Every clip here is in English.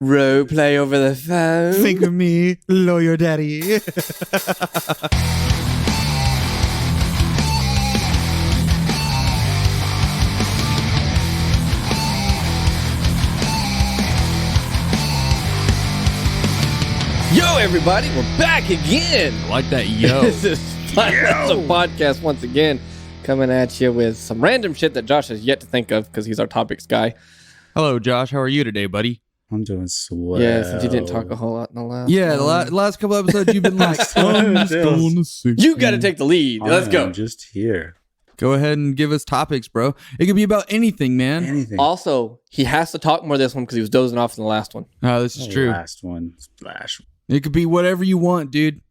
Role play over the phone. Finger me, lawyer daddy. Yo, everybody, we're back again. I like that yo. This is Financial Podcast once again, coming at you with some random shit that Josh has yet to think of because he's our topics guy. Hello, Josh. How are you today, buddy? I'm doing swell. Yeah, since you didn't talk a whole lot in the last Yeah, the one. last couple episodes you've been like, I'm just going to sleep. You got to take the lead. Let's go. I'm just here. Go ahead and give us topics, bro. It could be about anything, man. Anything. Also, he has to talk more this one because he was dozing off in the last one. Oh, this is The true. Last one. Splash. It could be whatever you want, dude.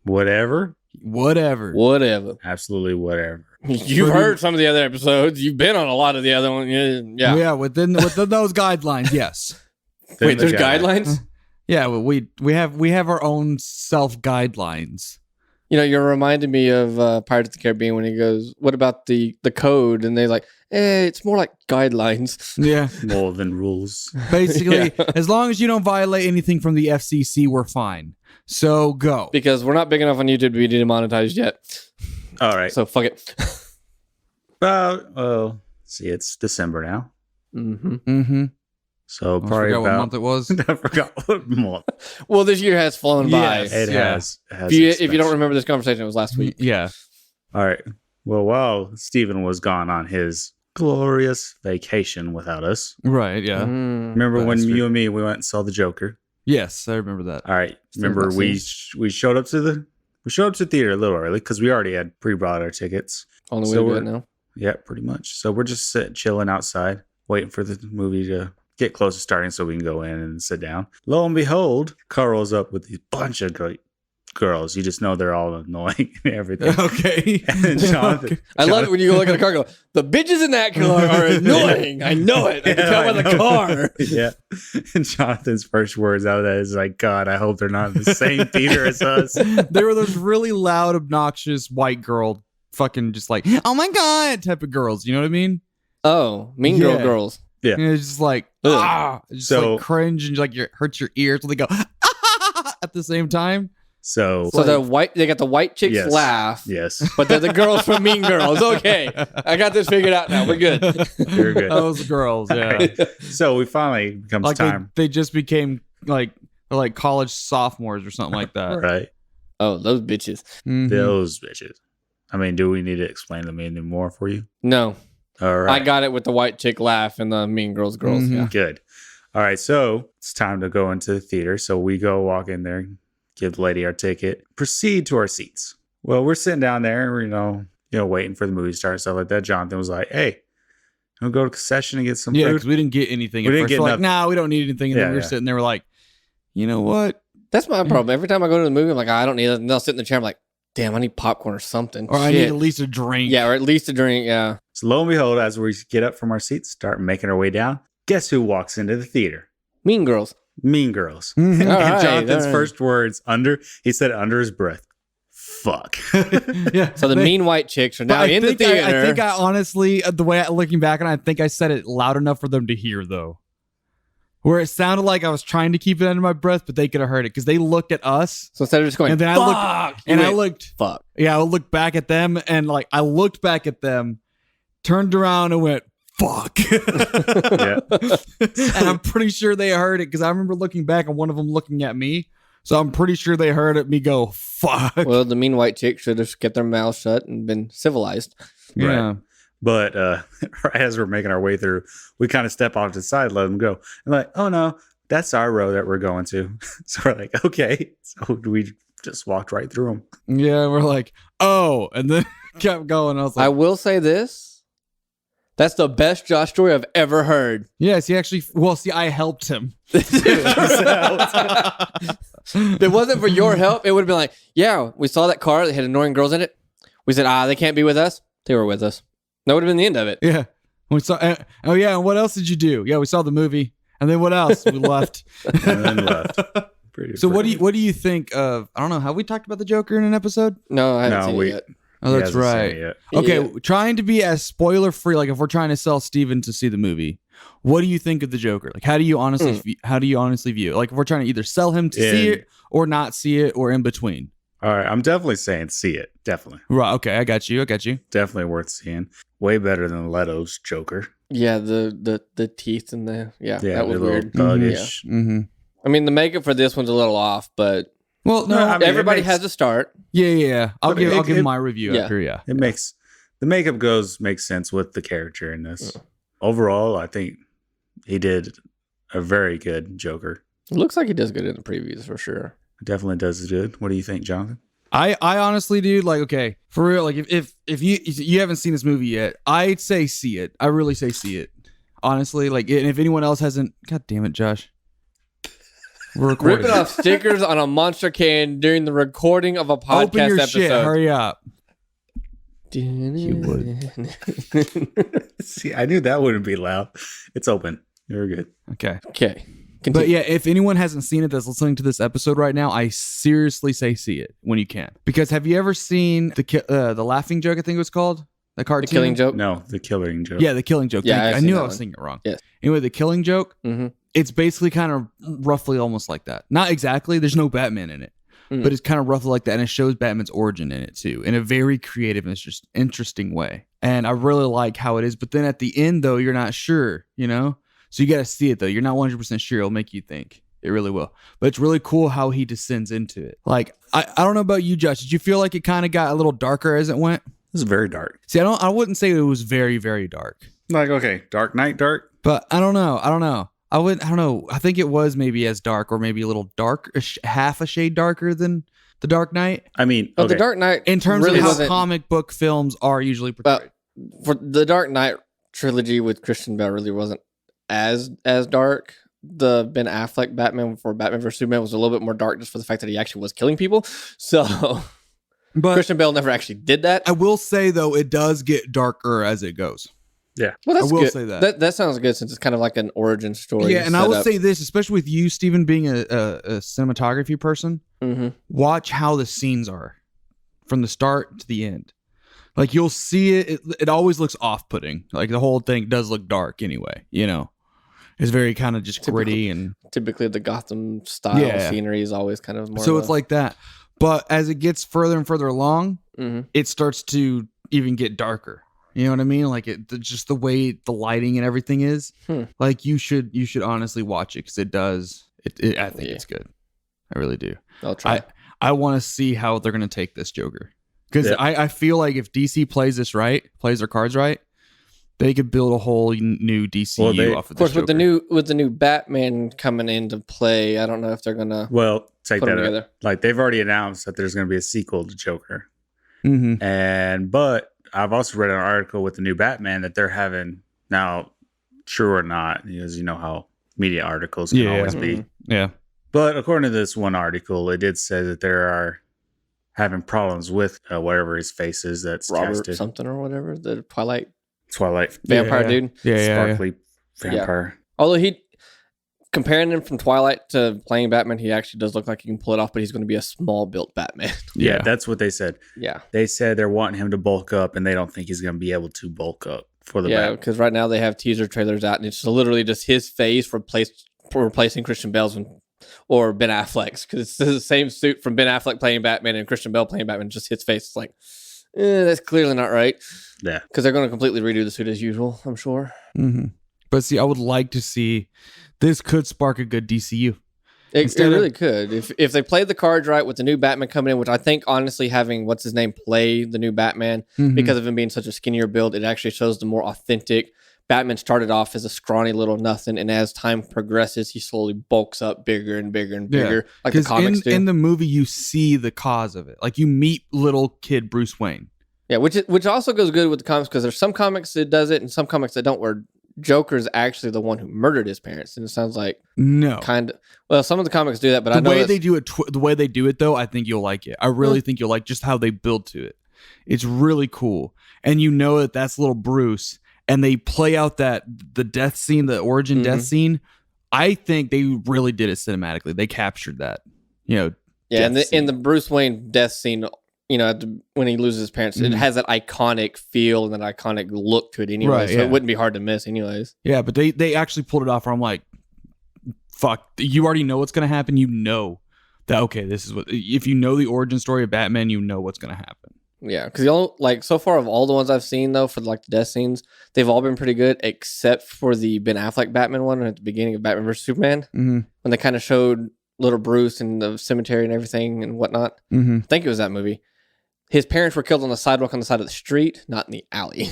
Whatever. Whatever. Whatever. Absolutely whatever. You've heard some of the other episodes. You've been on a lot of the other ones. Yeah. Yeah, within those guidelines, yes. Wait, Then there's the guy- guidelines? Yeah, well, we have our own self guidelines. You know, you're reminding me of Pirates of the Caribbean when he goes, what about the code? And they're like, it's more like guidelines. Yeah. More than rules. Basically, Yeah. as long as you don't violate anything from the FCC, we're fine. So go. Because we're not big enough on YouTube to be demonetized yet. All right. So fuck it. See, it's December now. hmm Mm-hmm. So I probably forgot what about. month it was. I forgot what month. Well, this year has flown Yes. by. It Yeah. has. It has If you don't expense. remember this conversation, it was last week. Yeah. All right. Well, while Steven was gone on his glorious vacation without us, Right. Yeah. Mm. remember when Bastard. you and me we went and saw the Joker? Yes, I remember that. All right. Still Remember not we seen we showed up to the theater a little early because we already had pre-bought our tickets. Only way So to do we're- it now. Yeah, pretty much. So we're just chilling outside, waiting for the movie to get close to starting so we can go in and sit down. Lo and behold, Carl rolls up with a bunch of great girls. You just know they're all annoying and everything. Okay. And Jonathan, I love it when you go look at a car and go, the bitches in that car are annoying. I know it. I can tell by the I know. car. Yeah. And Jonathan's first words out of that is like, God, I hope they're not in the same theater as us. There were those really loud, obnoxious white girl, fucking just like, oh my God, type of girls. You know what I mean? Oh, Mean Girl Yeah. girls. Yeah. And it's just like, Ugh. just So- like cringe and like hurts your ears when they go at the same time. So, So they got the white chicks Yes. laugh, yes, but they're the girls from Mean Girls. Okay, I got this figured out now. We're good. you're good. Those girls, yeah. So we finally comes Like time. they just became like college sophomores or something like that. Right. Oh, those bitches. Mhm. Those bitches. I mean, do we need to explain them any more for you? No, All right. I got it with the white chick laugh and the Mean Girls girls. Mhm. Yeah. Good. All right. So it's time to go into the theater. So we go walk in there, give the lady our ticket, proceed to our seats. Well, we're sitting down there, waiting for the movie to start and stuff like that. Jonathan was like, "Hey, we'll go to concession and get some Yeah, food." because we didn't get anything. We At didn't first. get We're like, nothing. nah, we don't need anything. And Yeah, then we were yeah. sitting there, we're like, you know what? That's my problem. Every time I go to the movie, I'm like, I don't need it. And they'll sit in the chair. I'm like, damn, I need popcorn or something. Or I need Shit. at least a drink. Yeah, or at least a drink. Yeah. So lo and behold, as we get up from our seats, start making our way down, guess who walks into the theater? Mean Girls. Mean Girls. Mhm. All And right, Jonathan's all right. first words he said under his breath, "Fuck." Yeah. So the They- mean white chicks are but now I in the think theater. I think I honestly, the way looking back on it, I think I said it loud enough for them to hear, though. Where it sounded like I was trying to keep it under my breath, but they could have heard it because they looked at us, So instead of just going, and then I fuck, looked, and you I went, looked, fuck. yeah, I looked back at them, and like I looked back at them, turned around and went, "Fuck," Yeah. and I'm pretty sure they heard it because I remember looking back and one of them looking at me, so I'm pretty sure they heard it. Me go, "Fuck." Well, the mean white chicks should have kept their mouths shut and been civilized. Yeah. But right as we're making our way through, we kind of step off to the side, let them go. And like, oh no, that's our row that we're going to. So we're like, okay. So we just walked right through them. Yeah, we're like, oh, and then kept going. I was I like, will say this. That's the best Josh story I've ever heard. yes, he actually, well, see, I helped him. If it wasn't for your help, it would have been like, yeah, we saw that car that had annoying girls in it. We said, they can't be with us. They were with us. That would have been the end of it. Yeah. We saw, oh, yeah, and what else did you do? Yeah, we saw the movie. And then what else? We left. And then left. So what do you think of, I don't know, have we talked about the Joker in an episode? No, I haven't No, seen we- it yet. Oh, He that's hasn't seen right. it yet. Okay, Yeah. trying to be as spoiler free. Like if we're trying to sell Steven to see the movie, what do you think of the Joker? Like, how do you honestly view it? Like if we're trying to either sell him to see In- it or not see it or in between. All right, I'm definitely saying see it. Definitely. Right. Okay, I got you. Definitely worth seeing. Way better than Leto's Joker. Yeah, the teeth and that was the little weird. thuggish. Mm-hmm. I mean, the makeup for this one's a little off, but Well, no, No, I mean, everybody it makes- has a start. yeah. I'll But give it- my review yeah. after. Yeah. It makes the makeup makes sense with the character in this. Yeah. Overall, I think he did a very good Joker. It looks like he does good in the previews for sure. Definitely does good. What do you think, Jonathan? I honestly, dude, like, okay, for real, like, if you haven't seen this movie yet, I'd say see it. I really say see it. Honestly, like, and if anyone else hasn't, God damn it, Josh, we're recording. Ripping off stickers on a monster can during the recording of a podcast Open your episode. shit. Hurry up. See, I knew that wouldn't be loud. It's open. You're good. Okay. Okay. But Continue. yeah, if anyone hasn't seen it that's listening to this episode right now, I seriously say see it when you can. Because have you ever seen the Laughing Joke? I think it was called the The cartoon. Killing Joke. No, the Killing Joke. Yeah, the Killing Joke. Yeah, Thank you. I've I seen knew that I was one. saying it wrong. Yes. Anyway, the Killing Joke. Mm-hmm. It's basically kind of roughly almost like that. Not exactly. There's no Batman in it, Mm. but it's kind of roughly like that, and it shows Batman's origin in it too, in a very creative and just interesting way. And I really like how it is. But then at the end, though, you're not sure, you know. So you got to see it though. You're not 100% sure. It'll make you think. It really will. But it's really cool how he descends into it. Like I don't know about you, Josh. Did you feel like it kind of got a little darker as it went? This is very dark. See, I wouldn't say it was very, very dark. Like, okay, Dark Knight dark. But I don't know. I don't know. I think it was maybe as dark or maybe a little dark, half a shade darker than The Dark Knight I mean, But okay. The Dark Knight in terms really of how wasn't. comic book films are usually portrayed. For the Dark Knight trilogy with Christian Bale really wasn't as dark. The Ben Affleck Batman for Batman vs Superman was a little bit more dark just for the fact that he actually was killing people. So But Christian Bale never actually did that. I will say though, it does get darker as it goes. Well, that's I will good. say that. That sounds good since it's kind of like an origin story. Yeah, and I will say this, especially with you, Steven, being a cinematography person, Mm-hmm. watch how the scenes are from the start to the end. Like you'll see it always looks off-putting. Like the whole thing does look dark anyway, you know. It's very kind of just gritty and Typically, the Gotham style Yeah. scenery is always kind of more. so it's like that. But as it gets further and further along, Mm-hmm. it starts to even get darker. You know what I mean? Like just the way the lighting and everything is. Like you should honestly watch it because it does. I think Yeah. it's good. I really do. I'll try. I want to see how they're gonna take this Joker because Yeah. I feel like if DC plays their cards right, they could build a whole new DCU Well, off of Of course, this with the Joker. new Batman coming into play, I don't know if they're gonna Well, take put them that together. up. Like they've already announced that there's going to be a sequel to Joker, Mhm. but I've also read an article with the new Batman that they're having now. True or not, because you know how media articles can Yeah. always be. Mhm. Yeah. But according to this one article, it did say that there are having problems with whatever his face is that's Robert casted. something or whatever, the Twilight Twilight vampire Yeah. dude. Yeah. sparkly vampire. Although comparing him from Twilight to playing Batman, he actually does look like he can pull it off, but he's going to be a small built Batman. Yeah, that's what they said. Yeah, They said they're wanting him to bulk up, and they don't think he's going to be able to bulk up for the yeah, Batman. because right now they have teaser trailers out, and it's literally just his face replacing Christian Bale's or Ben Affleck's, because it's the same suit from Ben Affleck playing Batman and Christian Bale playing Batman, just his face. It's like, that's clearly not right. Yeah. Because they're going to completely redo the suit as usual, I'm sure. Mm-hmm. But see, I would like to see this could spark a good DCU. It Instead of- really could. If they played the cards right with the new Batman coming in, which I think honestly having what's his name play the new Batman Mhm. because of him being such a skinnier build, it actually shows the more authentic. Batman started off as a scrawny little nothing, and as time progresses, he slowly bulks up bigger and bigger and Yeah, bigger, like the because comics do. in the movie you see the cause of it. Like you meet little kid Bruce Wayne. Yeah, which also goes good with the comics because there's some comics that does it and some comics that don't, where Joker's actually the one who murdered his parents, and it sounds like No. kind of. Well, some of the comics do that, but I The know way that's- they do it, the way they do it, though, I think you'll like it. I really think you'll like just how they build to it. It's really cool, and you know that that's little Bruce, and they play out the death scene, the origin death scene. I think they really did it cinematically. They captured that, you know. yeah, death in the Bruce Wayne death scene, you know, when he loses his parents, it has that iconic feel and that iconic look to it anyway. Right, so yeah. it wouldn't be hard to miss anyways. Yeah, but they actually pulled it off where I'm like, fuck, you already know what's going to happen. You know that, okay, this is what, if you know the origin story of Batman, you know what's going to happen. Yeah, because like so far of all the ones I've seen though, for like the death scenes, they've all been pretty good except for the Ben Affleck Batman one at the beginning of Batman vs Superman Mm-hmm. when they kind of showed little Bruce in the cemetery and everything and whatnot. Mm-hmm. I think it was that movie. His parents were killed on the sidewalk on the side of the street, not in the alley.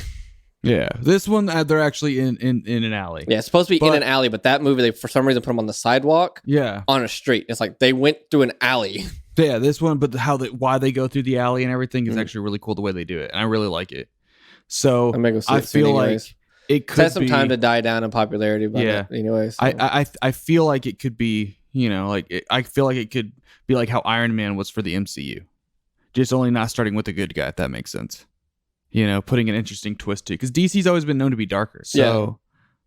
Yeah, this one they're actually in an alley. Yeah, it's supposed to be in But- an alley, but that movie they for some reason put them on the sidewalk Yeah, on a street. It's like they went through an alley. yeah. This one, but why they go through the alley and everything is Mhm. actually really cool the way they do it, and I really like it. So I'm gonna go see I it soon feel like anyways. it It could has some be. time to die down in popularity, but Yeah. anyways. I feel like it could be, you know, like I feel like it could be like how Iron Man was for the MCU, just only not starting with a good guy. If that makes sense, you know, putting an interesting twist to it because DC's always been known to be darker. So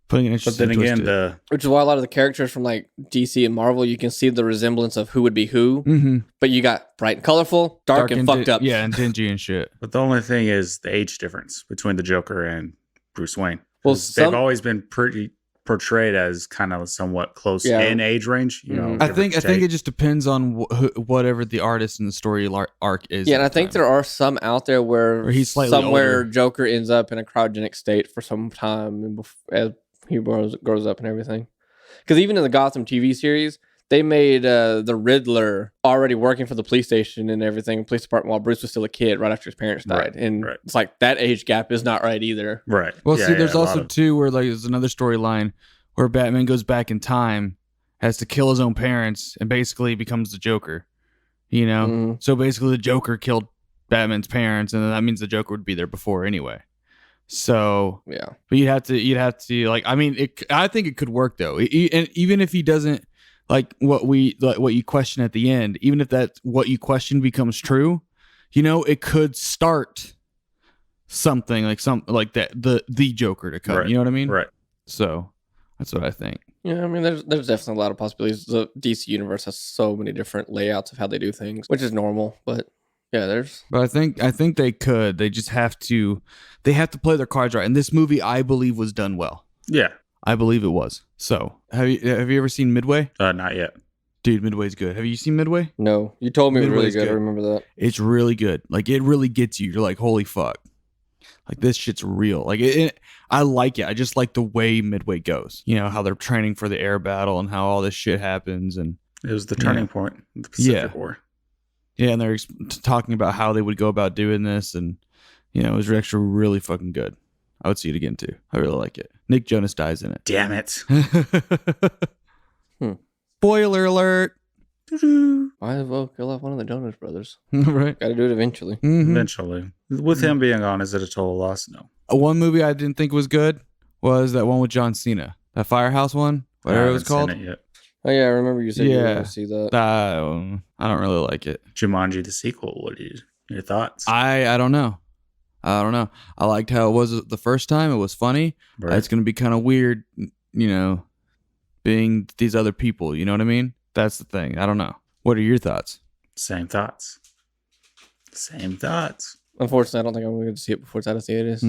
putting an But interesting then twist again, to it. Which is why a lot of the characters from like DC and Marvel, you can see the resemblance of who would be who, Mm-hmm. but you got bright and colorful, dark, and fucked up. Yeah, and dingy and shit. but the only thing is the age difference between the Joker and Bruce Wayne. Well, 'Cause they've always been pretty portrayed as kind of somewhat close Yeah. in age range. You know, Mhm. I give or think take. it just depends on whatever the artist and the story arc is. Yeah, and I at the think time. there are some out there where Or he's slightly somewhere older. Joker ends up in a cryogenic state for some time and as he grows up and everything. Because even in the Gotham TV series, they made the Riddler already working for the police station and everything, police department, while Bruce was still a kid right after his parents died. Right, And right. it's like that age gap is not right either. Right. Well, Yeah, see, there's yeah, a lot also of- too where like there's another storyline where Batman goes back in time, has to kill his own parents, and basically becomes the Joker. You know, Mhm. so basically the Joker killed Batman's parents, and then that means the Joker would be there before anyway. So, Yeah. but you'd have to like. I mean, I think it could work though, and even if he doesn't like what you question at the end, even if that what you question becomes true, you know, it could start something like that the Joker to come. Right, You know what I mean? Right. So that's what I think. Yeah, I mean, there's definitely a lot of possibilities. The DC universe has so many different layouts of how they do things, which is normal. But yeah, there's But I think they could. They just have to. They have to play their cards right. And this movie, I believe, was done well. Yeah. I believe it was. So have you ever seen Midway? Not yet. Dude, Midway's good. Have you seen Midway? no. You told me it was really Midway's good. I good. remember that. It's really good. Like it really gets you. You're like, holy fuck. Like this shit's real. Like I like it. I just like the way Midway goes. You know how they're training for the air battle and how all this shit happens and It was the turning point in the Pacific War. yeah, and they're talking about how they would go about doing this, and you know, it was actually really fucking good. I would see it again too. I really like it. Nick Jonas dies in Damn it. Hmm. Spoiler alert! Might as well kill off one of the Jonas brothers. Right. Got to do it eventually. Mhm. Eventually. With him being gone, is it a total loss? No. One movie I didn't think was good was that one with John Cena, that Firehouse one, whatever it was called. It yet. Oh yeah, I remember you said you were Yeah. going to see that. I don't really like it. Jumanji, the sequel. What are your thoughts? I don't know. I liked how it was the first time. It was funny. Right. It's gonna be kind of weird, you know, being these other people. You know what I mean? That's the thing. I don't know. What are your thoughts? Same thoughts. Same thoughts. Unfortunately, I don't think I'm going to see it before it's out of theaters.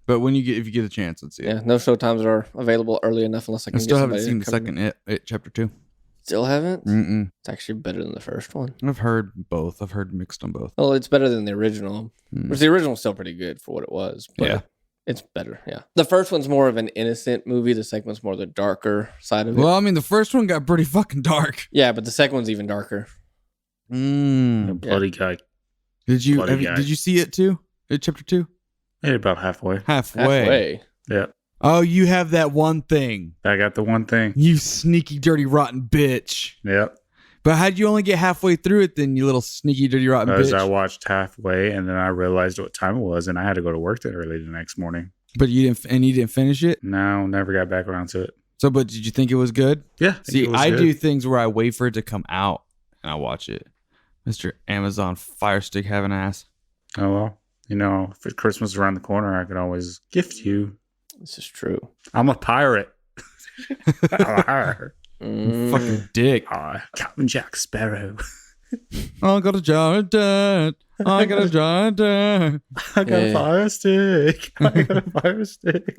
But if you get a chance, let's see it. Yeah, no show times are available early enough unless I I can still get haven't somebody seen the to come. second it chapter 2. Still haven't? Mm-mm. It's actually better than the first one. I've heard both. I've heard mixed on both. Well, it's better than the original. Mm. Which the original was still pretty good for what it was. But Yeah. it's better. Yeah. The first one's more of an innocent movie. The second one's more the darker side of it. Well, I mean, the first one got pretty fucking dark. Yeah, but the second one's even darker. A Mm. bloody guy. Did you Bloody guy. did you see it too? Chapter 2? Maybe about halfway. Halfway. Halfway. Yeah. Oh, you have that one thing. I got the one thing. You sneaky, dirty, rotten bitch. Yep. But how'd you only get halfway through it then, you little sneaky, dirty, rotten As bitch? I watched halfway, and then I realized what time it was, and I had to go to work that early the next morning. But you didn't finish it? No, never got back around to it. So, but did you think it was good? Yeah. think See, it was I good. do things where I wait for it to come out and I watch it. Mr. Amazon Fire Stick having ass. Oh, well. You know, if Christmas is around the corner, I could always gift you. This is true. I'm a pirate. Arr. Mm. Fucking dick. Captain Jack Sparrow. I got a jar of dirt. I got a giant tank. I got a Yeah. fire stick. I got a fire stick.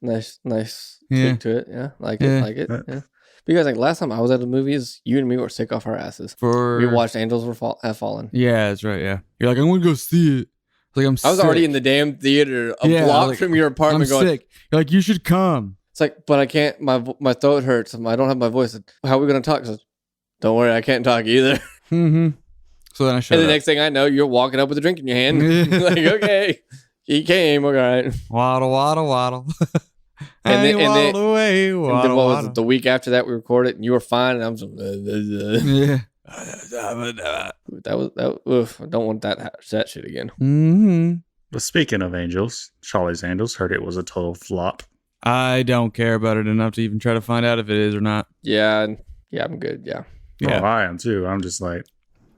Nice Yeah. take to it. Yeah, like Yeah. it, like it. Yeah. Because like last time I was at the movies, you and me were sick off our asses. For We watched Angels Have Fallen. Yeah, that's right. Yeah, you're like, I'm gonna go see it. It's like I was already in the damn theater, a Yeah, block like, from your I'm apartment. Going, sick. You're like, you should come. it's like, but I can't. My throat hurts. I don't have my voice. How are we gonna talk? I said, don't worry, I can't talk either. Mm-hmm. So then I showed And the up. next thing I know, you're walking up with a drink in your hand. Like, okay, he came. All right. Waddle, waddle, waddle. And then- I and then- waddle away, And waddle, then what was waddle. it? The week after that, we recorded, and you were fine, and I was. Yeah. Oof, I don't want that shit again. Mm-hmm. But speaking of Angels, Charlie's Angels heard it was a total flop. I don't care about it enough to even try to find out if it is or not. Yeah, I'm good. Yeah. Yeah. Oh, I am too. I'm just like,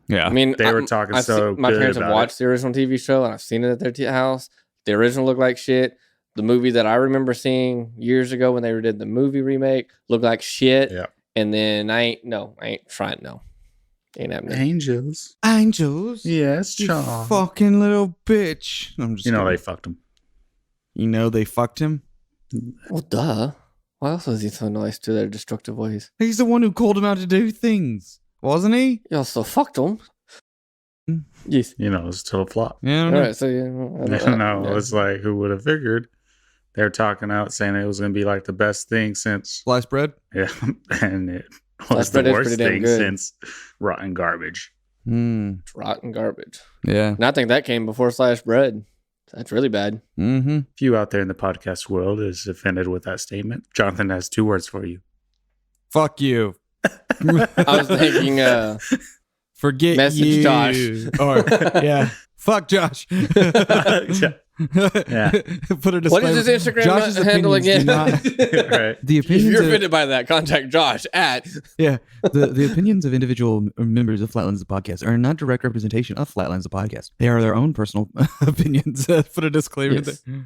Yeah. I mean, They were talking I've so my good parents have about watched the original TV show, and I've seen it at their house. The original looked like shit. The movie that I remember seeing years ago when they did the movie remake looked like shit. Yeah. And then I ain't trying. No, ain't happening. Angels. Angels. Yes, You Charlie. fucking little bitch. I'm just You know kidding. they fucked him. You know they fucked him? Well, duh. Why else was he so nice to their destructive ways? He's the one who called him out to do things. Wasn't he? You also fucked him. Mm. Yes. You know, it was a total flop. Yeah. I All don't know. right. So yeah, I don't know. It's like, who would have figured? They're talking out saying it was going to be like the best thing since, Sliced bread? yeah, and it was Sliced the bread is worst pretty damn thing good. since rotten garbage. Mm. It's rotten garbage. Yeah. And I think that came before sliced bread. That's really bad. Mm-hmm. If you out there in the podcast world is offended with that statement, Jonathan has 2 words for you. Fuck you. I was thinking, Forget Message you. Josh. Or, yeah. Fuck Josh. Yeah. Put a what disclaimer. is his Instagram Josh's handle opinions do again? not- Right. the If opinions you're of, offended by that, contact Josh at. the opinions of individual members of Flatlands the podcast are not direct representation of Flatlands the podcast. They are their own personal opinions. Put a disclaimer Yes. there.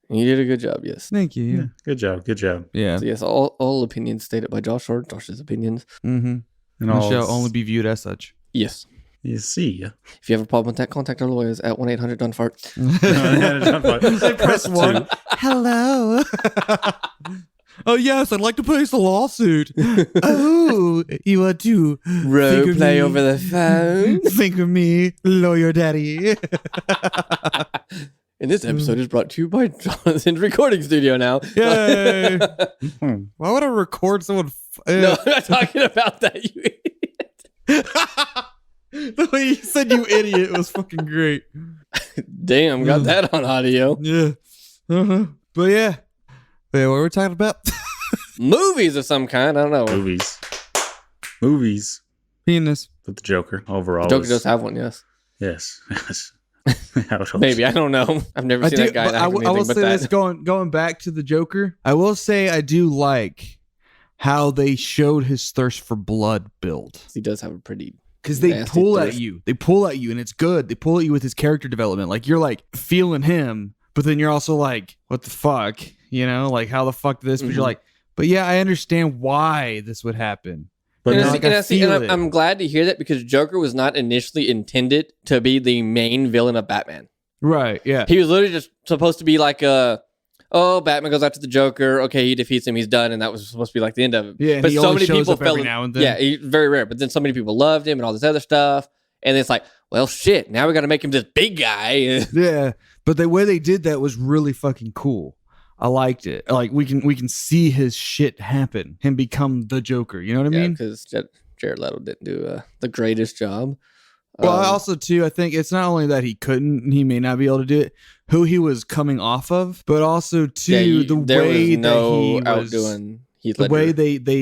You did a good job, yes. Thank you. Yeah. Good job. Good job. Yeah. So yes, all opinions stated by Josh or Josh's opinions. Mm-hmm. And And all shall only be viewed as such. Yes. you see. If you have a problem with that, contact our lawyers at 1-800-DONE-FART. Press 1. Hello. Oh, yes, I'd like to place a lawsuit. Oh, you want to Role Finger play me. over the phone. finger me, lawyer daddy? And this episode is brought to you by Jonathan's recording studio now. Yay. Why would I record someone? No, I'm not talking about that, you idiot. The way you said you idiot was fucking great. Damn, got that on audio. Yeah. Uh-huh. But yeah. Wait, what were we talking about? Movies of some kind, I don't know. Movies. Penis. But the Joker overall. Joker was- does have one, yes. Yes. Yes. I would hope Maybe, so. I don't know. I've never seen that guy but act I in will anything say but that. this going back to the Joker. I will say I do like how they showed his thirst for blood build. He does have a pretty... Because they Nasty pull thirst. at you. They pull at you, and it's good. They pull at you with his character development. Like, you're, like, feeling him, but then you're also like, what the fuck? You know? Like, how the fuck this? But Mhm. you're like, but yeah, I understand why this would happen. But And, no, like, I feel it. I'm glad to hear that because Joker was not initially intended to be the main villain of Batman. Right, yeah. He was literally just supposed to be like Batman goes after the Joker. Okay, he defeats him. He's done, and that was supposed to be like the end of it. Yeah, and but he so only many shows people up fell every in, now and then. Yeah, he's very rare. But then so many people loved him and all this other stuff, and it's like, well, shit. Now we got to make him this big guy. Yeah, but the way they did that was really fucking cool. I liked it. Like, we can see his shit happen. Him become the Joker. You know what I mean? because Jared Leto didn't do the greatest job. Well, Um, also too, I think it's not only that he may not be able to do it, who he was coming off of, but also too the there way was no that he was outdoing Heath the Ledger. way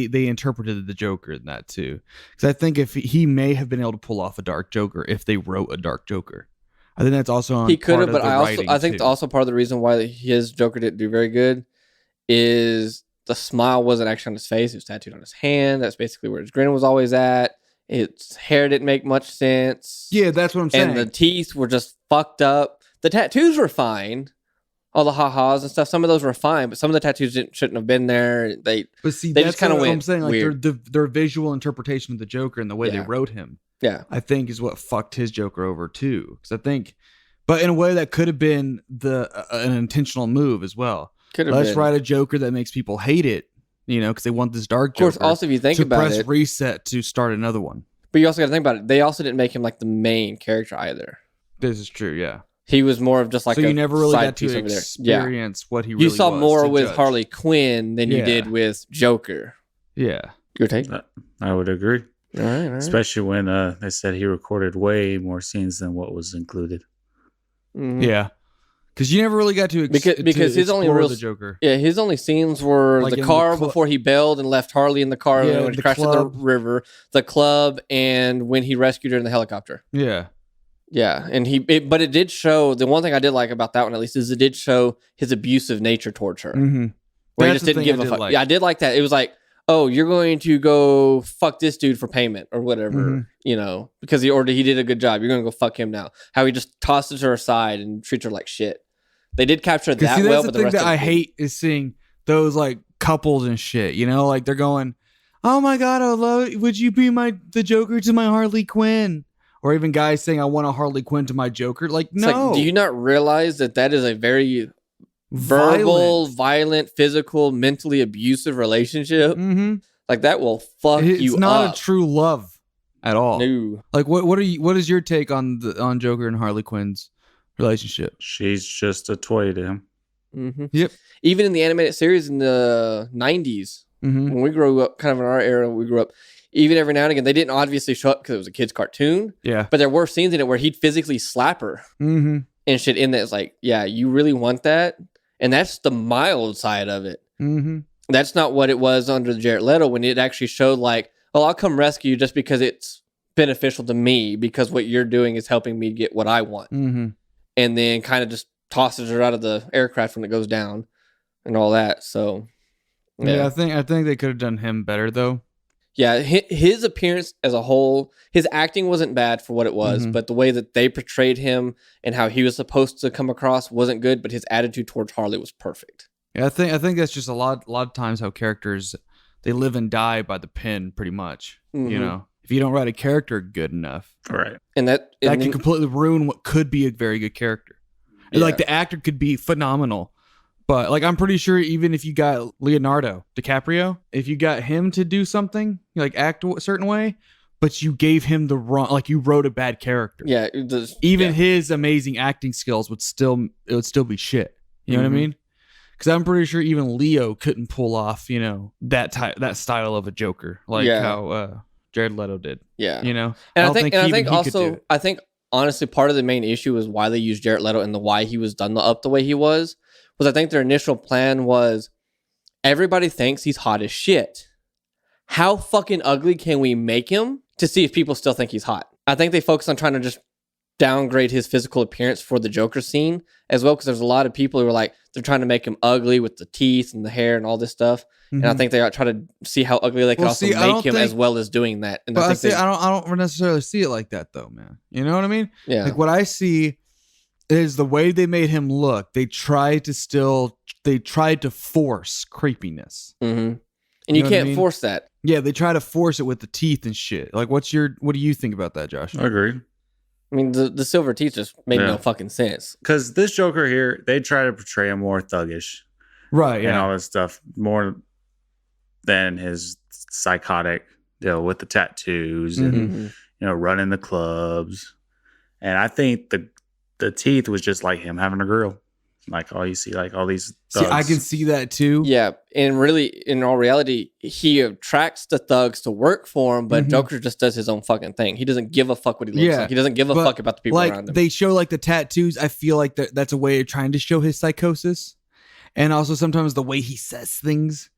they interpreted the Joker in that too. Because I think if he may have been able to pull off a dark Joker if they wrote a dark Joker. I think that's also on he could part have, of but the I think too. also part of the reason why his Joker didn't do very good is the smile wasn't actually on his face; it was tattooed on his hand. That's basically where his grin was always at. His hair didn't make much sense. Yeah, that's what I'm saying. and the teeth were just fucked up. The tattoos were fine. all the ha-has and stuff. Some of those were fine, but some of the tattoos shouldn't have been there. They But see, They that's just kinda what I'm went saying. Like weird. their visual interpretation of the Joker and the way they Yeah. wrote him, yeah. I think, is what fucked his Joker over too. Because I think, but in a way that could have been an intentional move as well. Could have Let's been. write a Joker that makes people hate it, because they want this dark Of course, Joker. also if you think to about press it, reset to start another one. but you also got to think about it. They also didn't make him like the main character either. This is true, yeah. He was more of just like So a you never really side got to piece over there. Yeah, experience what he really you saw was more to with judge. Harley Quinn than you Yeah. did with Joker. Yeah. Your take? I would agree. All right. Especially when they said he recorded way more scenes than what was included. Mhm. Yeah. Because you never really got to Because his only explore real the Joker. Yeah, his only scenes were Like the in the car cl- before he bailed and left Harley in the car Yeah, when he the crashed in the club. river, the club, and when he rescued her in the helicopter. Yeah. Yeah, and but it did show, the one thing I did like about that one at least is it did show his abusive nature towards her. Mm-hmm. Where he That's just the didn't thing give I a did fuck. like. Yeah, I did like that. It was like, oh, you're going to go fuck this dude for payment or whatever, Mhm. because he did a good job. You're going to go fuck him now. How he just tosses her aside and treats her like shit. They did capture Because that see, that's well, the but the thing rest that of I it- hate is seeing those like couples and shit. Like they're going, "Oh my god, I love it. Would you be the Joker to my Harley Quinn?" Or even guys saying, "I want a Harley Quinn to my Joker." Like, It's no. like, do you not realize that is a very verbal, violent, physical, mentally abusive relationship? Mm-hmm. Like that will fuck It's you not up. a true love at all. No. Like, what is your take on Joker and Harley Quinn's relationship? She's just a toy to him. Mm-hmm. Yep. Even in the animated series in the 90s, Mm-hmm. when we grew up, kind of in our era, we grew up, even every now and again, they didn't obviously show up because it was a kid's cartoon, Yeah. but there were scenes in it where he'd physically slap her Mm-hmm. and shit in that. It's like, yeah, you really want that? And that's the mild side of it. Mm-hmm. That's not what it was under Jared Leto when it actually showed like, oh, I'll come rescue you just because it's beneficial to me because what you're doing is helping me get what I want. Mm-hmm. And then kind of just tosses her out of the aircraft when it goes down and all that. So, Yeah, I think they could have done him better though. Yeah, his appearance as a whole, his acting wasn't bad for what it was, Mhm. but the way that they portrayed him and how he was supposed to come across wasn't good, but his attitude towards Harley was perfect. Yeah, I think that's just a lot of times how characters they live and die by the pen, pretty much. Mhm. If you don't write a character good enough, Right. And that can completely ruin what could be a very good character. And, like the actor could be phenomenal, but like I'm pretty sure even if you got Leonardo DiCaprio, if you got him to do something, like act a certain way, but you gave him the wrong, like you wrote a bad character. Yeah, Even his amazing acting skills would still be shit. You know what I Mhm. mean? Because I'm pretty sure even Leo couldn't pull off, that style of a Joker like Yeah. how Jared Leto did. yeah. And And I don't think even also, he could do it. I think honestly, part of the main issue is why they used Jared Leto and why he was done up the way he was I think their initial plan was everybody thinks he's hot as shit. How fucking ugly can we make him to see if people still think he's hot? I think they focus on trying to just downgrade his physical appearance for the Joker scene as well, because there's a lot of people who are like, they're trying to make him ugly with the teeth and the hair and all this stuff. And I Mhm. think they try to see how ugly they can Well, also see, I make don't him as think- well as doing that. And But I think I don't necessarily see it like that though, man. You know what I mean? yeah. Like what I see is the way they made him look. They tried to force creepiness. hmm And You you know what I can't mean? force that. Yeah, they try to force it with the teeth and shit. Like, what do you think about that, Josh? I agree. I mean, the silver teeth just made Yeah. no fucking sense. Because this Joker here, they try to portray him more thuggish Right? and all this stuff more than his psychotic deal with the tattoos and Mhm. running the clubs. And I think the teeth was just like him having a grill, like all you see, like all these. See, I thugs. can see that too. Yeah, and really, in all reality, he attracts the thugs to work for him, but Mhm. Joker just does his own fucking thing. He doesn't give a fuck what he looks Yeah, like. He doesn't give a but, fuck about the people Like around him. they show like the tattoos. I feel like that's a way of trying to show his psychosis, and also sometimes the way he says things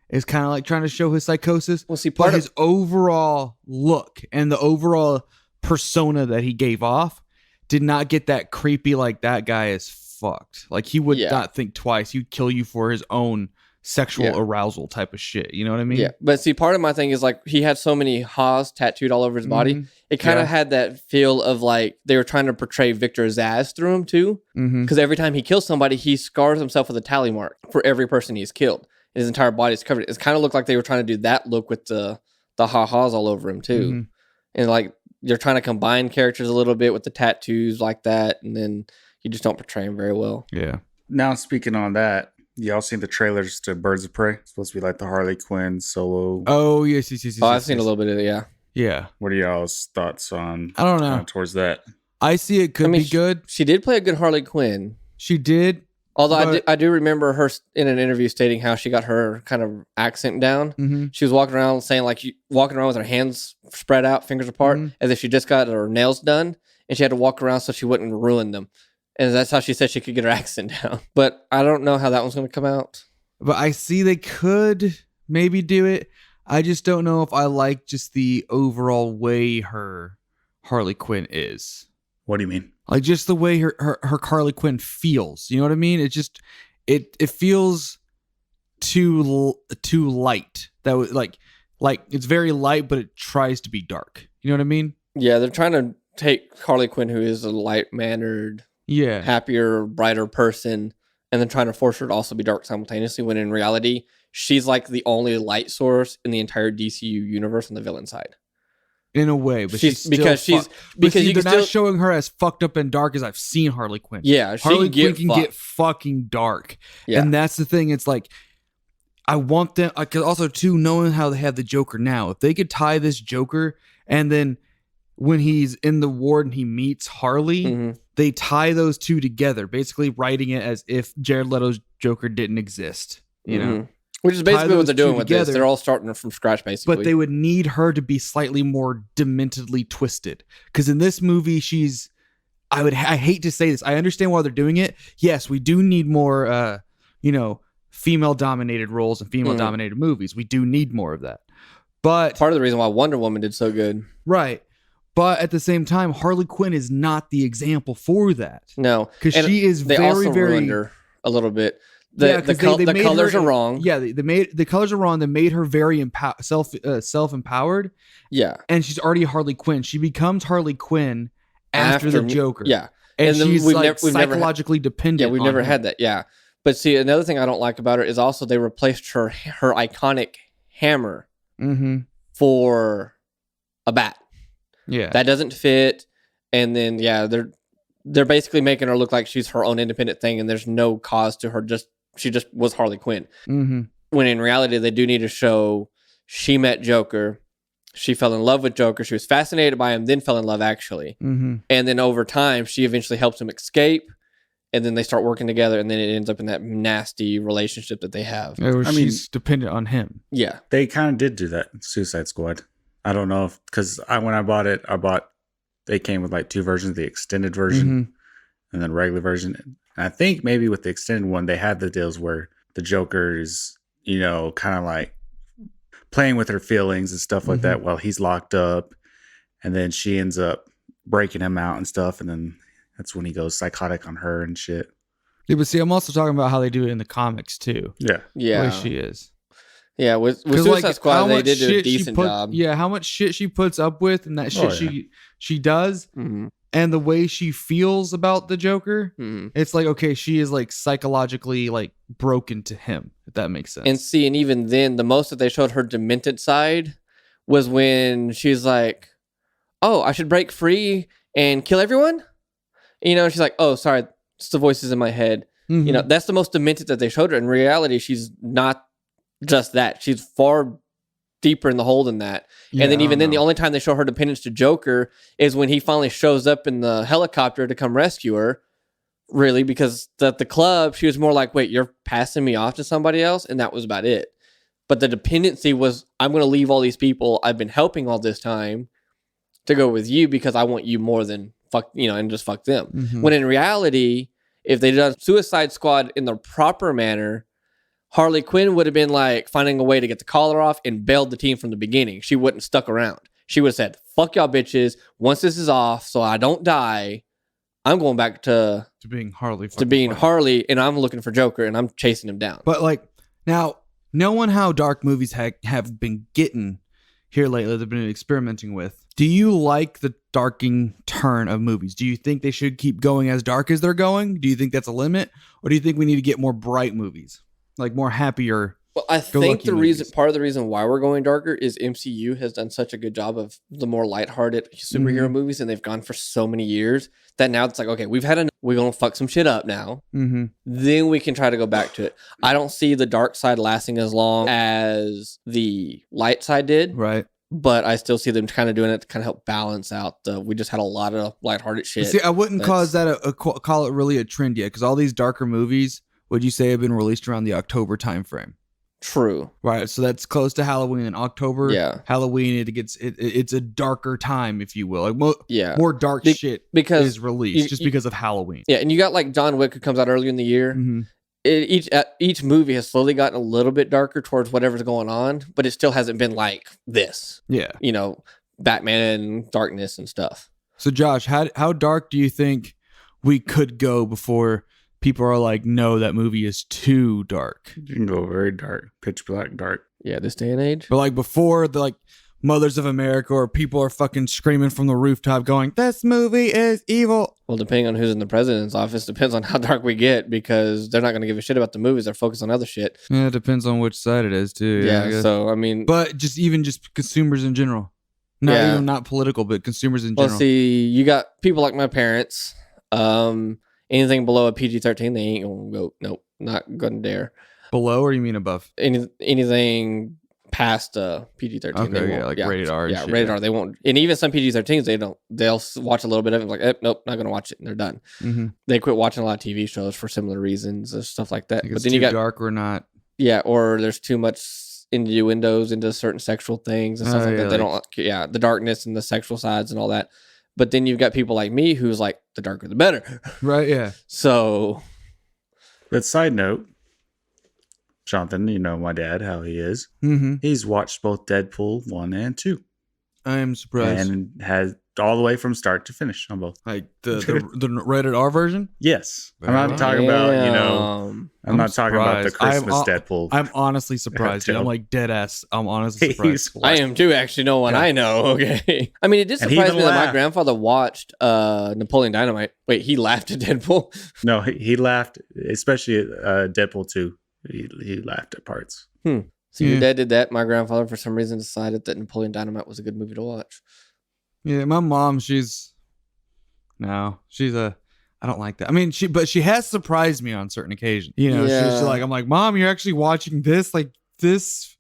is kind of like trying to show his psychosis. Well, see, But part of his overall look and the overall persona that he gave off did not get that creepy. Like that guy is fucked. Like he would Yeah. not think twice. He'd kill you for his own sexual Yeah. arousal type of shit. You know what I mean? yeah, but see, part of my thing is like he had so many Haas tattooed all over his body. Mhm. it kind of Yeah. had that feel of like they were trying to portray Victor Zsasz through him too. Mm-hmm. Because every time he kills somebody, he scars himself with a tally mark for every person he's killed. His entire body is covered. It kind of looked like they were trying to do that look with the ha-has all over him too. Mhm. And like they're trying to combine characters a little bit with the tattoos like that. And then you just don't portray him very well. Yeah. Now, speaking on that, y'all seen the trailers to Birds of Prey? It's supposed to be like the Harley Quinn solo. Oh, yes. Oh, I've seen a little bit of it, yeah. Yeah. What are y'all's thoughts on I don't know. towards that? I see it could I mean, be good. She did play a good Harley Quinn. She did. Although But- I do remember her in an interview stating how she got her kind of accent down. Mm-hmm. She was walking around saying walking around with her hands spread out, fingers apart, Mhm. as if she just got her nails done, and she had to walk around so she wouldn't ruin them. And that's how she said she could get her accent down. But I don't know how that one's going to come out. But I see they could maybe do it. I just don't know if I like just the overall way her Harley Quinn is. What do you mean? Like just the way her Harley Quinn feels. You know what I mean? It just it feels too light. That was like it's very light, but it tries to be dark. You know what I mean? Yeah, they're trying to take Harley Quinn, who is a light-mannered, Yeah. happier, brighter person, and then trying to force her to also be dark simultaneously, when in reality, she's like the only light source in the entire DCU universe on the villain side. In a way, but She's- still because she's- but because see, you they're can not still- showing her as fucked up and dark as I've seen Harley Quinn. Yeah, she Harley can Quinn can get fucking dark. Yeah. And that's the thing. It's like, I want them, because also, too, knowing how they have the Joker now, if they could tie this Joker and then when he's in the ward and he meets Harley, Mhm. they tie those two together, basically writing it as if Jared Leto's Joker didn't exist, you know? Mhm. Which is basically those what they're doing two with together. this. They're all starting from scratch, basically. But they would need her to be slightly more dementedly twisted. Because in this movie, she's, I hate to say this. I understand why they're doing it. Yes, we do need more, female dominated roles and female dominated movies. We do need more of that. But, part of the reason why Wonder Woman did so good. right. But at the same time, Harley Quinn is not the example for that. No, Because And she is they very, also very. ruined her a little bit. 'cause The made colors her- are wrong. Yeah, they made the colors are wrong. They made her very self empowered. Yeah. And she's already Harley Quinn. She becomes Harley Quinn after the Joker. Yeah. And And then she's we've like we've never had- psychologically dependent. Yeah, we've on never him. had that. Yeah. But see, another thing I don't like about her is also they replaced her iconic hammer Mm-hmm. for a bat. Yeah. That doesn't fit. And then they're basically making her look like she's her own independent thing, and there's no cause to her. She just was Harley Quinn. Mm-hmm. When in reality, they do need to show she met Joker. She fell in love with Joker. She was fascinated by him, then fell in love actually. Mm-hmm. And then over time, she eventually helps him escape. And then they start working together, and then it ends up in that nasty relationship that they have. I mean, she's dependent on him. Yeah. They kind of did do that in Suicide Squad. I don't know if, because when I bought it, they came with like two versions, the extended version Mhm. and then regular version. And I think maybe with the extended one, they had the deals where the Joker is, kind of like playing with her feelings and stuff like that while he's locked up. And then she ends up breaking him out and stuff. And then that's when he goes psychotic on her and shit. Yeah, but see, I'm also talking about how they do it in the comics too. Yeah. The Yeah. way she is. Yeah. With 'Cause, Suicide like, Squad, how they much did do a shit she decent job. Yeah, how much shit she puts up with and that shit Oh, yeah. she does Mhm. and the way she feels about the Joker, Mhm. it's like, okay, she is like psychologically like broken to him, if that makes sense. And see, and even then, the most that they showed her demented side was when she's like, "Oh, I should break free and kill everyone." She's like, "Oh, sorry, it's the voices in my head." Mhm. That's the most demented that they showed her. In reality, she's not just that. She's far deeper in the hole than that. Yeah, And then I even don't then, the know. only time they show her dependence to Joker is when he finally shows up in the helicopter to come rescue her. Really, because at the club, she was more like, "Wait, you're passing me off to somebody else," and that was about it. But the dependency was, "I'm going to leave all these people I've been helping all this time to go with you because I want you more than fuck, and just fuck them." Mhm. When in reality, if they'd done Suicide Squad in the proper manner, Harley Quinn would have been like finding a way to get the collar off and bailed the team from the beginning. She wouldn't have stuck around. She would have said, "Fuck y'all bitches. Once this is off, so I don't die, I'm going back to being Harley. being fucking Harley, and I'm looking for Joker, and I'm chasing him down." But like now, knowing how dark movies have been getting, here lately that I've been experimenting with. Do you like the darking turn of movies? Do you think they should keep going as dark as they're going? Do you think that's a limit? Or do you think we need to get more bright movies? Like more happier? Well, I think movies. part of the reason why we're going darker is MCU has done such a good job of the more lighthearted superhero movies, and they've gone for so many years that now it's like, okay, we've had enough. We're gonna fuck some shit up now. Then we can try to go back to it. I don't see the dark side lasting as long as the light side did, Right. but I still see them kind of doing it to kind of help balance out the. We just had a lot of lighthearted shit. See, I wouldn't call it really a trend yet, because all these darker movies, would you say, have been released around the October timeframe? True. Right, so that's close to Halloween. In October, Yeah. Halloween, it's a darker time, if you will. Like more dark shit because is released just because of Halloween. Yeah, and you got like John Wick, who comes out earlier in the year. Each movie has slowly gotten a little bit darker towards whatever's going on, but it still hasn't been like this. Yeah. You know, Batman and Darkness and stuff. So Josh, how dark do you think we could go before people are like, no, that movie is too dark? You can go very dark, pitch black dark. Yeah, this day and age. But like before the Mothers of America, or people are fucking screaming from the rooftop going, this movie is evil. Well, depending on who's in the president's office, depends on how dark we get, because they're not going to give a shit about the movies. They're focused on other shit. Yeah, it depends on which side it is too. Yeah, so I mean, but just consumers in general. Not political, but consumers in general. Well, see, you got people like my parents. Anything below a PG-13, they ain't gonna go. Nope, not gonna dare. Below, or you mean above? Anything past PG-13. Okay, like rated R. Yeah, rated R. They won't. And even some PG-13s, they don't. They'll watch a little bit of it, like, nope, not gonna watch it, and they're done. They quit watching a lot of TV shows for similar reasons and stuff like that. Like but then you got dark or not. Yeah, or there's too much innuendos into certain sexual things and stuff like that. They don't. Yeah, the darkness and the sexual sides and all that. But then you've got people like me who's like, the darker the better. Right, yeah. So. But side note, Jonathan, you know my dad, how he is. He's watched both Deadpool 1 and 2. I am surprised. And has all the way from start to finish on both. Like the rated R version? Yes. I'm not talking about, I'm not talking about the Christmas Deadpool. I'm honestly surprised. Dude. I'm like dead ass. I'm honestly surprised. I am too, actually. No one I know. Okay. I mean, it did surprise me that my grandfather watched Napoleon Dynamite. Wait, he laughed at Deadpool? No, he laughed, especially at Deadpool 2. He laughed at parts. So your dad did that. My grandfather, for some reason, decided that Napoleon Dynamite was a good movie to watch. Yeah, my mom, I don't like that. I mean, she has surprised me on certain occasions. You know, she's like, I'm like, Mom, you're actually watching this? Like this?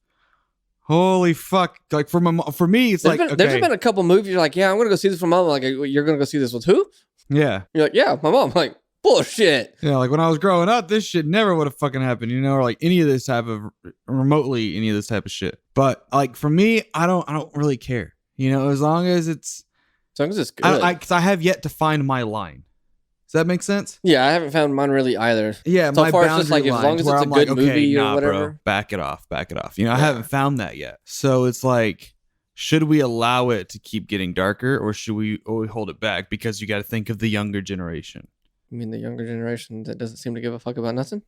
Holy fuck. Like for me, it's there's been a couple movies you're like, yeah, I'm going to go see this with Mom. Like, you're going to go see this with who? Yeah. You're like, yeah, my mom. I'm like, bullshit. Yeah, like when I was growing up, this shit never would have fucking happened, or like any of this type of remotely any of this type of shit. But like for me, I don't really care. As long as it's good. Because I have yet to find my line. Does that make sense? Yeah, I haven't found mine really either. Yeah, so my far boundary it's just like, as long as it's a good movie or whatever. Bro, back it off. I haven't found that yet. So it's like, should we allow it to keep getting darker, or should we hold it back? Because you got to think of the younger generation. You mean the younger generation that doesn't seem to give a fuck about nothing?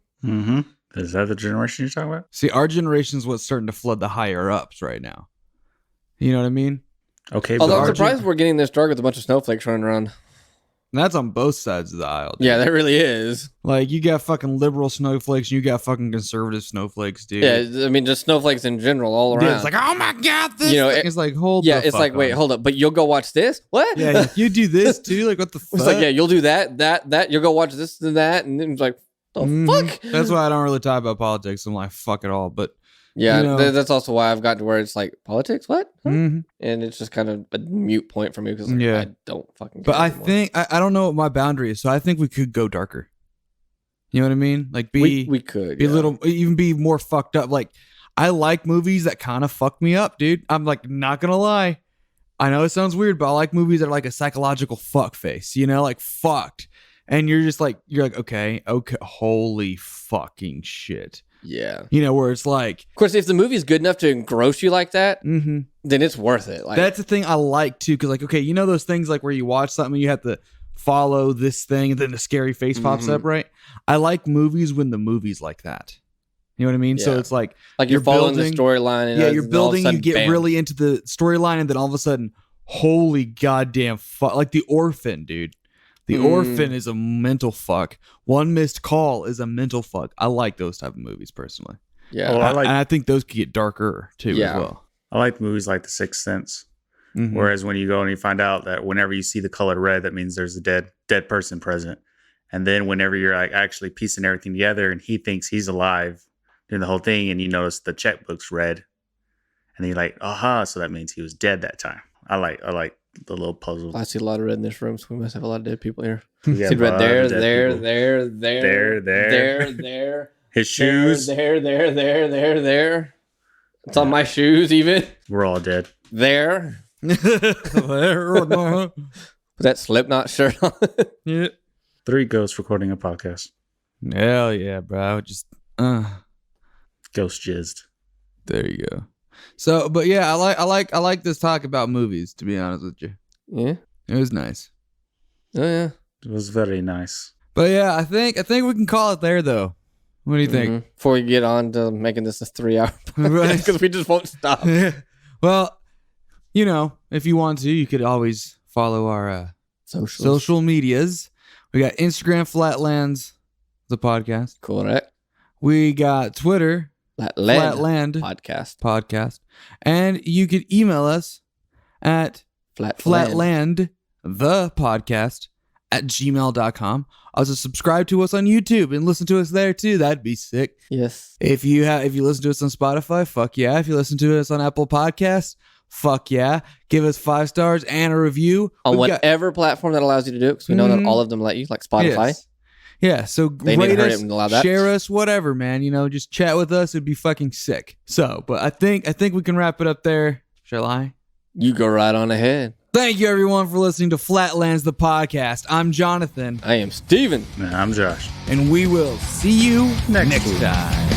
Is that the generation you're talking about? See, our generation is what's starting to flood the higher ups right now. You know what I mean? Okay. Although I'm surprised we're getting this dark with a bunch of snowflakes running around. And that's on both sides of the aisle. Dude. Yeah, that really is. Like, you got fucking liberal snowflakes and you got fucking conservative snowflakes, dude. Yeah, I mean, just snowflakes in general all around. Yeah, it's like, oh my God, this it's like, hold yeah, it's like, wait, hold up, but you'll go watch this? What? Yeah, you do this too? Like, what the fuck? It's like, yeah, you'll do that, you'll go watch this and that, and then it's like, the fuck? That's why I don't really talk about politics. I'm like, fuck it all, but... Yeah, that's also why I've gotten to where it's like, politics, what? Huh? And it's just kind of a mute point for me because I don't fucking care. But I think, I don't know what my boundary is, so I think we could go darker. You know what I mean? Like, we could. Be a little, even be more fucked up. Like, I like movies that kind of fuck me up, dude. I'm like, not gonna lie. I know it sounds weird, but I like movies that are like a psychological fuck face, like fucked. And you're just like, okay, holy fucking shit. Yeah. Where it's like... Of course, if the movie's good enough to engross you like that, then it's worth it. Like, that's the thing I like, too. Because, like, okay, those things like where you watch something and you have to follow this thing and then the scary face pops up, right? I like movies when the movie's like that. You know what I mean? So Yeah. it's like Like you're following the storyline. And you're then all of a building, you sudden, get bam. really into the storyline, and then all of a sudden, holy goddamn fuck. Like The Orphan, dude. The Orphan is a mental fuck. One Missed Call is a mental fuck. I like those type of movies personally. Yeah. Oh, And I think those could get darker too Yeah. as well. I like movies like The Sixth Sense. Mhm. Whereas when you go and you find out that whenever you see the color red, that means there's a dead person present. And then whenever you're like actually piecing everything together and he thinks he's alive during the whole thing, and you notice the checkbook's red, and then you're like, aha, so that means he was dead that time. I like the little puzzles. I see a lot of red in this room, so we must have a lot of dead people here. We got See red a lot there, of dead there, people. there. His shoes, There. It's on my shoes, even. we're all dead. There. With that Slipknot shirt on. Yeah. 3 ghosts recording a podcast. Hell yeah, bro. Just Ghost jizzed. there you go. So, but yeah, I like this talk about movies, to be honest with you. Yeah. It was nice. Oh, yeah. It was very nice. But yeah, I think we can call it there though. What do you think? Mhm. Before we get on to making this a 3-hour Right. because we just won't stop. Well, you know, if you want to, you could always follow our social medias. We got Instagram, Flatlands, the podcast. Correct. We got Twitter, Flatland Flatland podcast. And you could email us at Flatland. flatlandthepodcast@gmail.com. Also subscribe to us on YouTube and listen to us there too. That'd be sick. Yes. If you listen to us on Spotify, fuck yeah. If you listen to us on Apple Podcasts, fuck yeah. Give us 5 stars and a review. On We've got- whatever platform that allows you to do it, because we know that Mhm. all of them let you, like Spotify. Yes. Yeah, so They need to rate hurry us, up and allow that. share us, whatever, man. You know, just chat with us. It'd be fucking sick. So, but I think we can wrap it up there. Shall I? You go right on ahead. Thank you, everyone, for listening to Flatlands, the podcast. I'm Jonathan, I am Steven. Nah, I'm Josh. and we will see you next time.